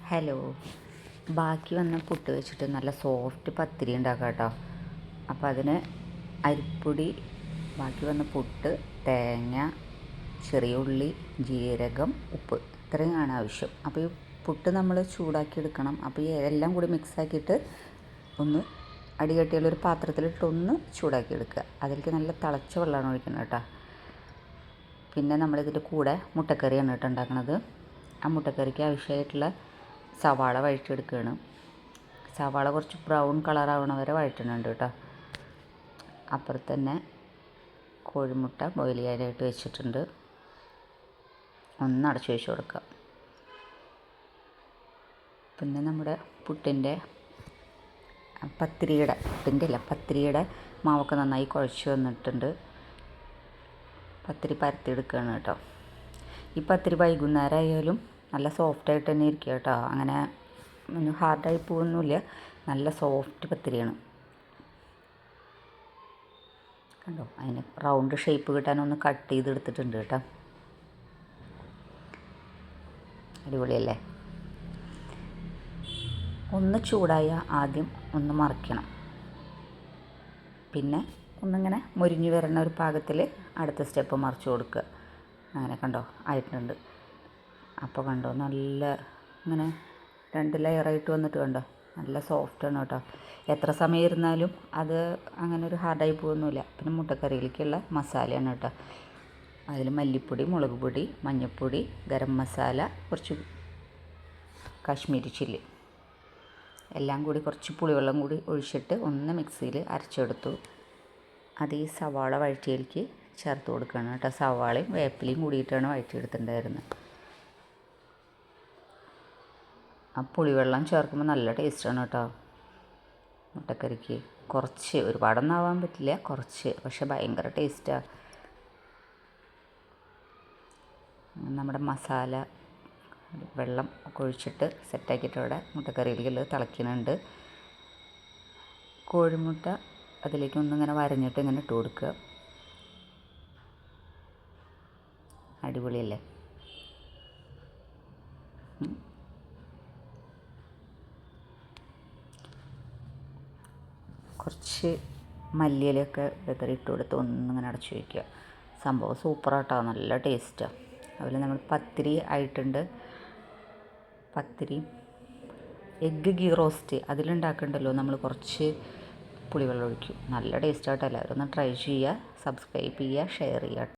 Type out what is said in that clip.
Hello, ബാക്കി വന്ന പുട്ട് വെച്ചിട്ട് നല്ല സോഫ്റ്റ് പത്തിരി ഉണ്ടാക്കാം കേട്ടോ. അപ്പോൾ അതിന് അരിപ്പൊടി, ബാക്കി വന്ന പുട്ട്, തേങ്ങ, ചെറിയ ഉള്ളി, ജീരകം, ഉപ്പ്, ഇത്രയുമാണ് ആവശ്യം. അപ്പോൾ ഈ പുട്ട് നമ്മൾ ചൂടാക്കി എടുക്കണം. അപ്പോൾ ഈ എല്ലാം കൂടി മിക്സാക്കിയിട്ട് ഒന്ന് അടികട്ടിയുള്ളൊരു പാത്രത്തിലിട്ട് ഒന്ന് ചൂടാക്കി എടുക്കുക. അതിലേക്ക് നല്ല തിളച്ച വെള്ളമാണ് ഒഴിക്കുന്നത് കേട്ടോ. പിന്നെ നമ്മളിതിൻ്റെ കൂടെ മുട്ടക്കറിയാണ് കേട്ടോ ഉണ്ടാക്കുന്നത്. ആ മുട്ടക്കറിക്ക് ആവശ്യമായിട്ടുള്ള സവാള വഴറ്റിയെടുക്കുകയാണ്. സവാള കുറച്ച് ബ്രൗൺ കളറാവണ വരെ വഴറ്റുന്നുണ്ട് കേട്ടോ. അപ്പുറത്ത് തന്നെ കോഴിമുട്ട ബോയിൽ ചെയ്യാനായിട്ട് വെച്ചിട്ടുണ്ട്. ഒന്ന് അടച്ചു വെച്ച് കൊടുക്കുക. പിന്നെ നമ്മുടെ പത്തിരിയുടെ മാവൊക്കെ നന്നായി കുഴച്ച് വന്നിട്ടുണ്ട്. പത്തിരി പരത്തിയെടുക്കുകയാണ് കേട്ടോ. ഈ പത്തിരി വൈകുന്നേരം ആയാലും നല്ല സോഫ്റ്റായിട്ട് തന്നെ ഇരിക്കുക കേട്ടോ. അങ്ങനെ ഹാർഡായി പോകുന്നില്ല. നല്ല സോഫ്റ്റ് പത്തിരിയാണ്. കണ്ടോ, അതിന് റൗണ്ട് ഷേപ്പ് കിട്ടാനൊന്ന് കട്ട് ചെയ്തെടുത്തിട്ടുണ്ട് കേട്ടോ. അടിപൊളിയല്ലേ? ഒന്ന് ചൂടായ ആദ്യം ഒന്ന് മറിക്കണം. പിന്നെ ഒന്നിങ്ങനെ മുരിഞ്ഞു വരുന്ന ഒരു പാകത്തിൽ അടുത്ത സ്റ്റെപ്പ് മറിച്ച് കൊടുക്കുക. അങ്ങനെ കണ്ടോ, ആയിട്ടുണ്ട്. അപ്പോൾ കണ്ടോ, നല്ല ഇങ്ങനെ 2 ലെയറായിട്ട് വന്നിട്ട് കണ്ടോ, നല്ല സോഫ്റ്റാണ് കേട്ടോ. എത്ര സമയം ഇരുന്നാലും അത് അങ്ങനെ ഒരു ഹാർഡായി പോകുന്നില്ല. പിന്നെ മുട്ടക്കറിയിലേക്കുള്ള മസാലയാണ് കേട്ടോ. അതിൽ മല്ലിപ്പൊടി, മുളക് പൊടി, മഞ്ഞൾപ്പൊടി, ഗരം മസാല, കുറച്ച് കാശ്മീരി ചില്ലി, എല്ലാം കൂടി കുറച്ച് പുളിവെള്ളം കൂടി ഒഴിച്ചിട്ട് ഒന്ന് മിക്സിയിൽ അരച്ചെടുത്തു. അത് ഈ സവാള വഴറ്റിയിലേക്ക് ചേർത്ത് കൊടുക്കുകയാണ് കേട്ടോ. സവാളയും വേപ്പിലയും കൂടിയിട്ടാണ് വഴറ്റിയെടുത്തിട്ടുണ്ടായിരുന്നത്. ആ പുളിവെള്ളം ചേർക്കുമ്പോൾ നല്ല ടേസ്റ്റാണ് കേട്ടോ മുട്ടക്കറിക്ക്. കുറച്ച്, ഒരുപാടൊന്നും ആവാൻ പറ്റില്ല, കുറച്ച്, പക്ഷെ ഭയങ്കര ടേസ്റ്റാണ്. നമ്മുടെ മസാല വെള്ളം ഒഴിച്ചിട്ട് സെറ്റാക്കിയിട്ട് അവിടെ മുട്ടക്കറിയിലേക്ക് തിളയ്ക്കുന്നുണ്ട്. കോഴിമുട്ട അതിലേക്ക് ഒന്നിങ്ങനെ വരഞ്ഞിട്ട് ഇങ്ങനെ ഇട്ട് കൊടുക്കുക. അടിപൊളിയല്ലേ? കുറച്ച് മല്ലിയിലൊക്കെ ഇട്ട് കൊടുത്ത് ഒന്നിങ്ങനെ അടച്ചു വയ്ക്കുക. സംഭവം സൂപ്പറാട്ടോ, നല്ല ടേസ്റ്റാണ്. അതുപോലെ നമ്മൾ പത്തിരി ആയിട്ടുണ്ട്. പത്തിരി എഗ്ഗ് ഗീ റോസ്റ്റ് അതിലുണ്ടാക്കണ്ടല്ലോ നമ്മൾ കുറച്ച് പുളിവെള്ളം ഒഴിക്കും. നല്ല ടേസ്റ്റാട്ടോ. എല്ലാവരും ഒന്ന് ട്രൈ ചെയ്യുക, സബ്സ്ക്രൈബ് ചെയ്യുക, ഷെയർ ചെയ്യുക.